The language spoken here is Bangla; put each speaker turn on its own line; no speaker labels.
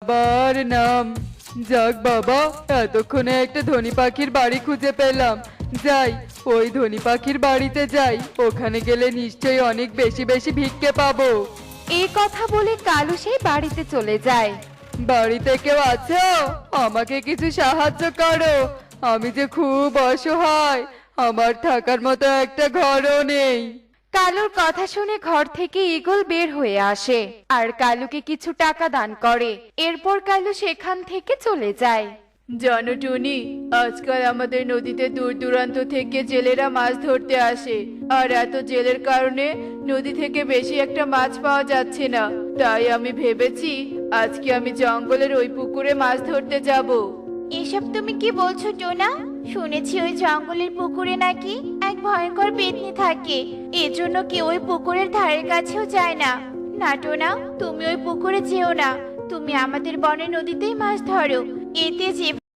বাবার নাম। যাক বাবা, এতক্ষণে একটা ধনী পাখির বাড়ি খুঁজে পেলাম। যাই, ওই ধনী পাখির বাড়িতে যাই, ওখানে গেলে নিশ্চয়ই অনেক বেশি বেশি ভিক্ষে পাবো।
এই কথা বলে কালু সেই বাড়িতে চলে যায়।
বাড়িতে কেউ আছো? আমাকে কিছু সাহায্য করো, আমি যে খুব অসহায়, আমার থাকার মতো একটা ঘরও নেই।
কালুর কথা শুনে ঘর থেকে ঈগল বের হয়ে আসে আর কালুকে কিছু টাকা দান করে। এরপর কালু সেখান থেকে চলে যায়।
জানো টুনি, আজকাল আমাদের নদীতে দূর দূরান্ত থেকে জেলেরা মাছ ধরতে আসে, আর এত জেলের কারণে নদী থেকে বেশি একটা মাছ পাওয়া যাচ্ছে না। তাই আমি ভেবেছি আজকে আমি জঙ্গলের ওই পুকুরে মাছ ধরতে যাব।
এসব তুমি কি বলছো টোনা? শুনেছি ওই জঙ্গলের পুকুরে নাকি এক ভয়ঙ্কর পেতনি থাকে, এজন্য কেউ ওই পুকুরের ধারের কাছেও যায় না। না টোনা, তুমি ওই পুকুরে যেও না, তুমি আমাদের বনের নদীতেই মাছ ধরো। এতে যে